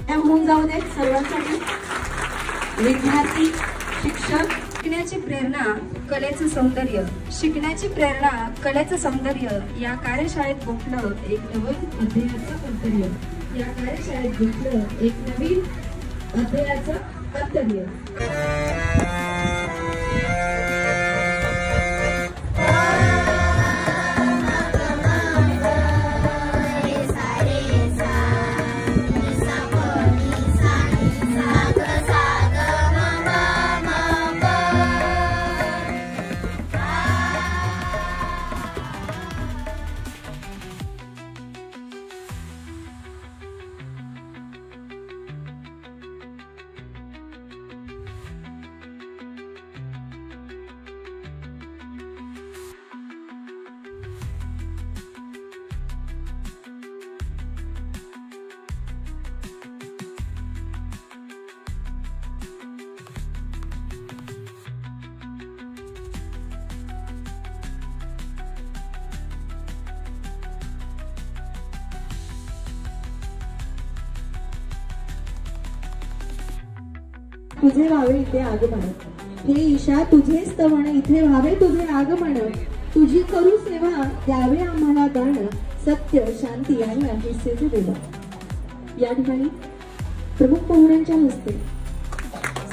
त्या होऊन जाऊ देत सर्वांसाठी. विद्यार्थी, शिक्षक. शिकण्याची प्रेरणा, कलेचं सौंदर्य. शिकण्याची प्रेरणा, कलेचं सौंदर्य या कार्यशाळेत गोठलं एक नवीन अध्यायाचं अंतर्य. या कार्यशाळेत गोठलं एक नवीन अध्यायाचं अंतर्य. तुझे व्हावे इथे आगमन. हे ईशा तुझे स्तवन इथे व्हावे तुझे आगमन. तुझी करू सेवा द्यावे आम्हाला दान. सत्य, शांती आणि अहिंसेचे देवा. या ठिकाणी प्रमुख पाहुण्यांच्या हस्ते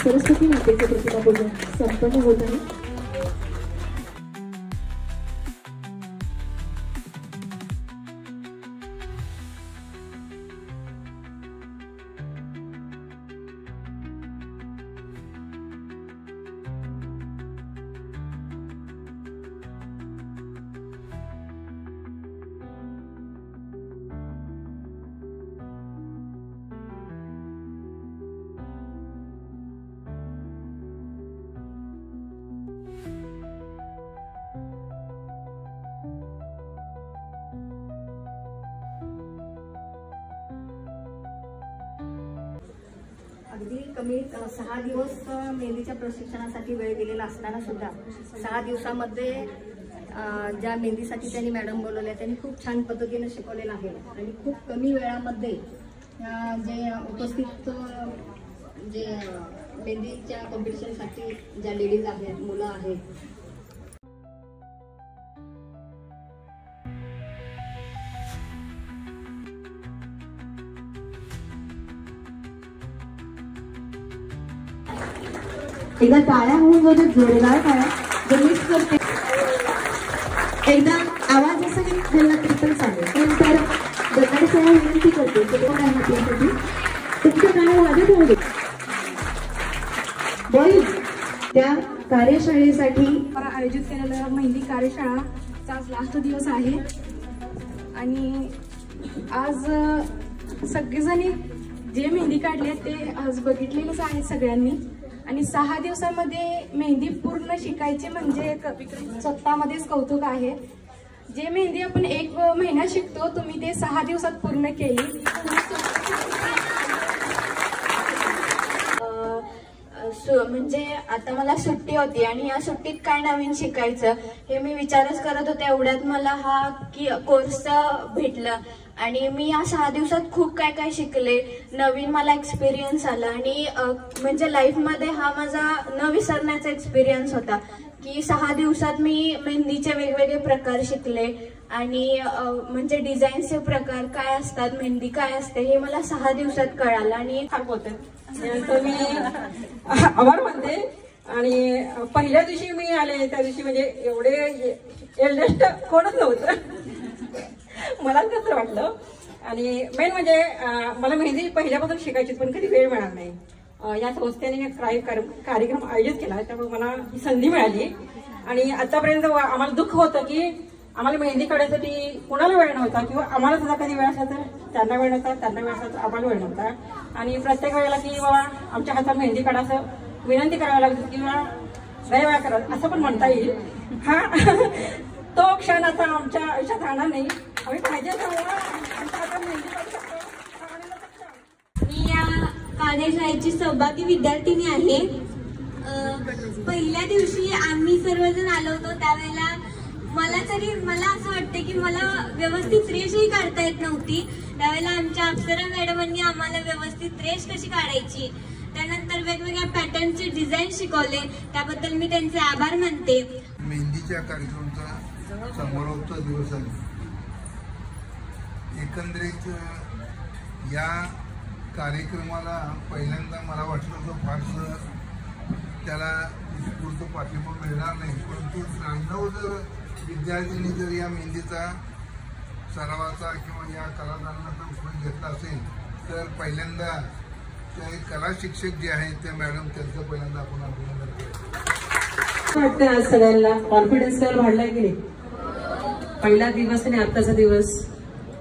सरस्वती मातेचे प्रतिमापूजन संपन्न होत आहे. अगदी कमी 6 दिवस मेहंदीच्या प्रशिक्षणासाठी वेळ दिलेला असताना सुद्धा 6 दिवसामध्ये ज्या मेहंदीसाठी त्यांनी मॅडम बोलवल्या त्यांनी खूप छान पद्धतीने शिकवलेलं आहे. आणि खूप कमी वेळामध्ये जे उपस्थित जे मेहंदीच्या कॉम्पिटिशनसाठी ज्या लेडीज आहेत, मुलं आहेत, एकदा टाळ्या होऊन जाऊ जोरदार टाळ्या. जो मिस करते एकदा आवाज असा झाला तरी पण चालेल. नंतर गटारी सेवा विनंती करते ते कोण आहे आपल्यासाठी तुमच्या टाळ्या वाजत होऊ दे. बॉईज, त्या कार्यशाळेसाठी आयोजित केलेलं मेहंदी कार्यशाळाचा आज लास्ट दिवस आहे. आणि आज सगळेजणी जे मेहंदी काढले ते आज बघितलेलेच आहेत सगळ्यांनी. आणि 6 दिवसांमध्ये मेहंदी पूर्ण शिकायची म्हणजे स्वतःमध्येच कौतुक आहे. जे मेहंदी आपण 1 महिना शिकतो तुम्ही ते 6 दिवसात पूर्ण केली. म्हणजे आता मला सुट्टी होती आणि या सुट्टीत काय नवीन शिकायचं हे मी विचारच करत होते. एवढ्यात मला हा कोर्स भेटला आणि मी या 6 दिवसात खूप काय काय शिकले. नवीन मला एक्सपिरियन्स आला आणि म्हणजे लाईफमध्ये हा माझा न विसरण्याचा एक्सपिरियन्स होता की 6 दिवसात मी मेहंदीचे वेगवेगळे प्रकार शिकले. आणि म्हणजे डिझाईनचे प्रकार काय असतात, मेहंदी काय असते हे मला 6 दिवसात कळालं. आणि मी आभार मानते. आणि पहिल्या दिवशी मी आले त्या दिवशी म्हणजे एवढे एल्डेस्ट कोणच नव्हतं. मला कसं वाटलं. आणि मेन म्हणजे मला मेहंदी पहिल्यापासून शिकायची पण कधी वेळ मिळाला नाही. या संस्थेने कार्यक्रम आयोजित केला त्यामुळे मला ही संधी मिळाली. आणि आतापर्यंत आम्हाला दुःख होतं की आम्हाला मेहंदी काढण्यासाठी कुणाला वेळ नव्हता किंवा आम्हाला सुद्धा कधी वेळ असला तर त्यांना वेळ नव्हता, त्यांना वेळ असला तर आम्हाला वेळ नव्हता. आणि प्रत्येक वेळेला की बाबा आमच्या हातात मेहंदी काढा असं विनंती करावी लागते किंवा लय वेळा करा असं पण म्हणता येईल. हा तो क्षण आता आमच्या आयुष्यात राहणार नाही. आम्ही पाहिजे मी या कार्यशाळेची सहभागी विद्यार्थिनी आहे. पहिल्या दिवशी आम्ही सर्वजण आलो होतो त्यावेळेला मला असं वाटतं की मला व्यवस्थित रेषही काढता येत नव्हती. त्यावेळेला आमच्या अप्सरा मॅडमांनी आम्हाला व्यवस्थित रेष कशी काढायची, त्यानंतर वेगवेगळ्या पॅटर्नचे डिझाईन शिकवले, त्याबद्दल मी त्यांचे आभार मानते. मेहंदीच्या कार्यक्रमाचा समारोपचा दिवस आहे. एकंदरीत या कार्यक्रमाला पहिल्यांदा मला वाटलं होतं फारसं त्याला उत्स्फूर्त पाठिंबा मिळणार नाही, परंतु 93 जर विद्यार्थ्यांनी जर या मेहंदीचा सरावाचा किंवा या कलादानाचा उपयोग घेतला असेल तर पहिल्यांदा ते कला शिक्षक जे आहेत ते मॅडम त्यांचं पहिल्यांदा आपण अभिनंदन करतो. वाटतं आज सगळ्यांना कॉन्फिडन्स लेवल वाढलाय की नाही? पहिला दिवस आणि आत्ताचा दिवस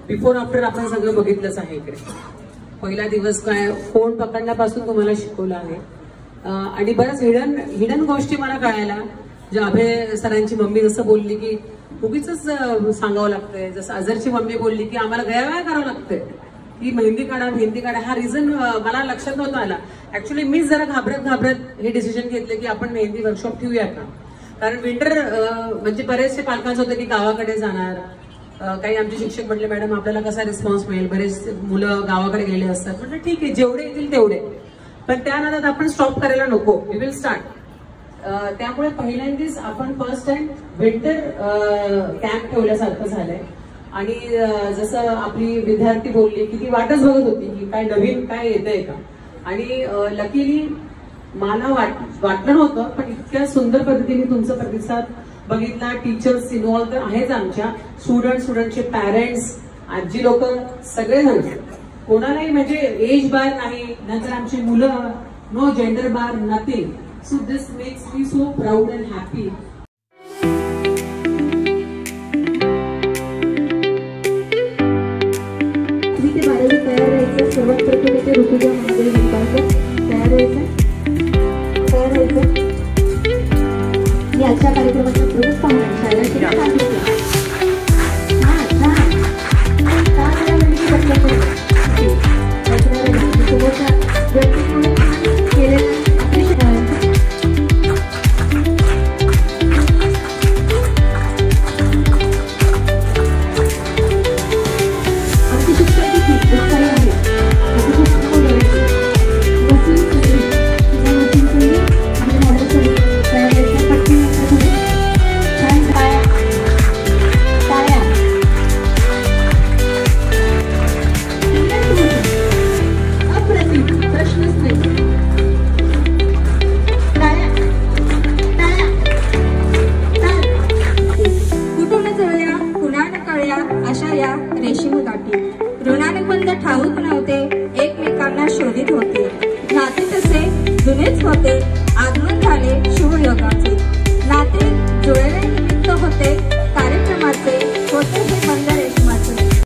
बिफोर आफ्टर आपण सगळं बघितलंच आहे. इकडे पहिला दिवस काय फोन पकडण्यापासून तुम्हाला शिकवलं आहे आणि बऱ्याच हिडन गोष्टी मला कळायला. जे अभय सरांची मम्मी जसं बोलली की उगीच सांगावं लागतंय, जसं अझरची मम्मी बोलली की आम्हाला गयावया करावं लागतंय की मेहंदी काढा. हा रिझन मला लक्षात नव्हता आला. ऍक्च्युली मीच जरा घाबरत हे डिसिजन घेतलं की आपण मेहंदी वर्कशॉप ठेवूया का, कारण विंटर म्हणजे बरेचसे पालकांचं होतं की गावाकडे जाणार. काही आमचे शिक्षक म्हटले मॅडम आपल्याला कसा रिस्पॉन्स मिळेल, बरेच मुलं गावाकडे गेले असतात. म्हटलं ठीक आहे जेवढे येतील तेवढे, पण त्यानंतर आपण स्टॉप करायला नको, वी विल स्टार्ट. त्यामुळे पहिल्यांदाच आपण फर्स्ट टाइम विंटर कॅम्प ठेवल्यासारखं झालंय. आणि जसं आपली विद्यार्थी बोलली की ती वाटच बघत होती की काय नवीन काय येतंय का, आणि लकीली मला वाटलं नव्हतं पण इतक्या सुंदर पद्धतीने तुमचा प्रतिसाद बघितला. टीचर्स इन्व्हॉल्व तर आहेच, आमच्या स्टुडंटचे पॅरेंट्स, आजी लोक सगळेजण, कोणालाही म्हणजे एज बार नाही. नंतर आमची मुलं, no gender bar, nothing. So this makes me so proud and happy. तुम्ही ते 12वी तयार राहायचं. सर्वात प्रथम ते ऋतुजा महादेव निंबाळकर तयार व्हायचं. मी आजच्या कार्यक्रमाचा प्रमुख पाहुणा शाळेला अशा या रेशीम गाठी ऋणानुबंध ठाऊक नव्हते, एकमेकांना शोधित होते. नाते तसे जुनेच होते.